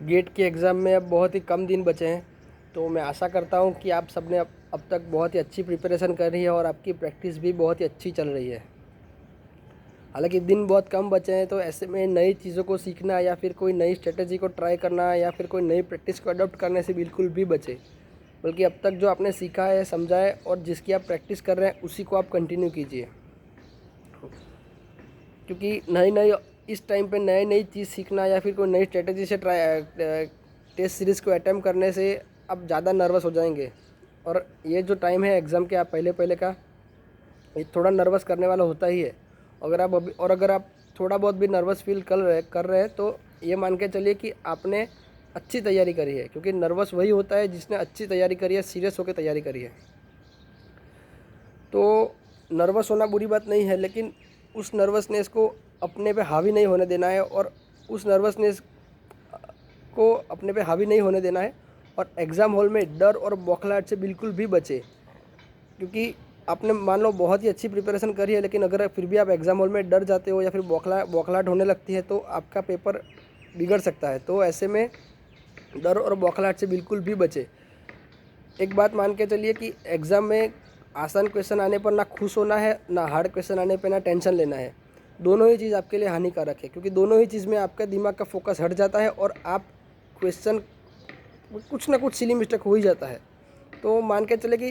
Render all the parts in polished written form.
Gate के exam में अब बहुत ही कम दिन बचे हैं, तो मैं आशा करता हूँ कि आप सबने अब तक बहुत ही अच्छी प्रिपरेशन कर रही है और आपकी प्रैक्टिस भी बहुत ही अच्छी चल रही है। हालांकि दिन बहुत कम बचे हैं, तो ऐसे में नई चीज़ों को सीखना या फिर कोई नई स्ट्रेटजी को ट्राई करना या फिर कोई नई प्रैक्टिस को अडॉप्ट करने से बिल्कुल भी बचे। बल्कि अब तक जो आपने सीखा है, समझा है और जिसकी आप प्रैक्टिस कर रहे हैं, उसी को आप कंटिन्यू कीजिए। क्योंकि नई नई इस टाइम पे नई नई चीज़ सीखना या फिर कोई नई स्ट्रेटजी से टेस्ट सीरीज़ को अटैम्प्ट करने से आप ज़्यादा नर्वस हो जाएंगे। और ये जो टाइम है एग्ज़ाम के आप पहले पहले का, ये थोड़ा नर्वस करने वाला होता ही है। अगर आप थोड़ा बहुत भी नर्वस फील कर रहे हैं तो ये मान के चलिए कि आपने अच्छी तैयारी करी है, क्योंकि नर्वस वही होता है जिसने अच्छी तैयारी करी है, सीरियस होकर तैयारी करी है। तो नर्वस होना बुरी बात नहीं है, लेकिन उस नर्वसनेस को अपने पे हावी नहीं होने देना है और उस नर्वसनेस को अपने पे हावी नहीं होने देना है। और एग्ज़ाम हॉल में डर और बौखलाहट से बिल्कुल भी बचे, क्योंकि आपने मान लो बहुत ही अच्छी प्रिपरेशन करी है, लेकिन अगर फिर भी आप एग्ज़ाम हॉल में डर जाते हो या फिर बौखलाहट होने लगती है तो आपका पेपर बिगड़ सकता है। तो ऐसे में डर और बौखलाहट से बिल्कुल भी बचे। एक बात मान के चलिए कि एग्ज़ाम में आसान क्वेश्चन आने पर ना खुश होना है, ना हार्ड क्वेश्चन आने पर ना टेंशन लेना है। दोनों ही चीज़ आपके लिए हानिकारक है, क्योंकि दोनों ही चीज़ में आपका दिमाग का फोकस हट जाता है और आप क्वेश्चन कुछ ना कुछ सिली मिस्टेक हो ही जाता है। तो मान के चले कि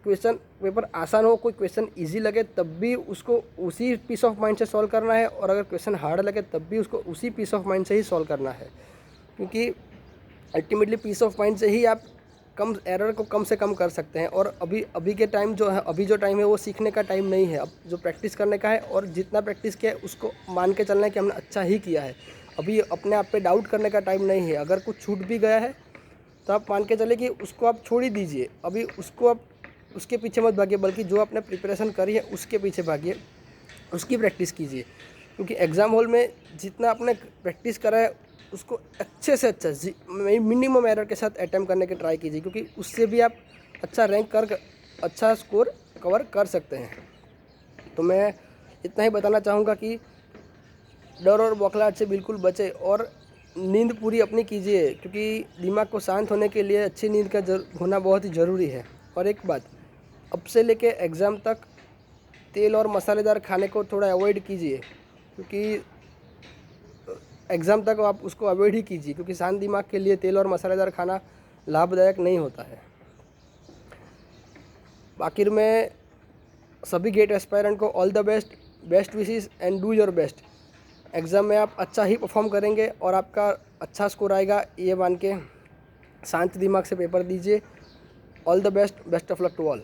क्वेश्चन पेपर आसान हो, कोई क्वेश्चन इजी लगे तब भी उसको उसी पीस ऑफ माइंड से सॉल्व करना है, और अगर क्वेश्चन हार्ड लगे तब भी उसको उसी पीस ऑफ माइंड से ही सॉल्व करना है। क्योंकि अल्टीमेटली पीस ऑफ माइंड से ही आप कम एरर को कम से कम कर सकते हैं। और अभी अभी के टाइम जो है, अभी जो टाइम है वो सीखने का टाइम नहीं है, अब जो प्रैक्टिस करने का है। और जितना प्रैक्टिस किया है उसको मान के चलना है कि हमने अच्छा ही किया है। अभी अपने आप पे डाउट करने का टाइम नहीं है। अगर कुछ छूट भी गया है तो आप मान के चले कि उसको आप छोड़ ही दीजिए। अभी उसको आप उसके पीछे मत भागिए, बल्कि जो आपने प्रिपरेशन करी है उसके पीछे भागिए, उसकी प्रैक्टिस कीजिए। क्योंकि एग्ज़ाम हॉल में जितना आपने प्रैक्टिस करा है उसको अच्छे से अच्छा मिनिमम एरर के साथ अटैम्प्ट करने की ट्राई कीजिए, क्योंकि उससे भी आप अच्छा रैंक कर अच्छा स्कोर कवर कर सकते हैं। तो मैं इतना ही बताना चाहूँगा कि डर और बौखलाहट से बिल्कुल बचें और नींद पूरी अपनी कीजिए, क्योंकि दिमाग को शांत होने के लिए अच्छी नींद का होना बहुत ही ज़रूरी है। और एक बात, अब से लेके एग्ज़ाम तक तेल और मसालेदार खाने को थोड़ा अवॉइड कीजिए, क्योंकि एग्ज़ाम तक आप उसको अवॉइड ही कीजिए, क्योंकि शांत दिमाग के लिए तेल और मसालेदार खाना लाभदायक नहीं होता है। आखिर में सभी गेट एस्पायरेंट को all the best, best wishes and do your best. Exam में आप अच्छा ही परफॉर्म करेंगे और आपका अच्छा स्कोर आएगा, ये मान के शांत दिमाग से पेपर दीजिए। All the best, best of luck to all.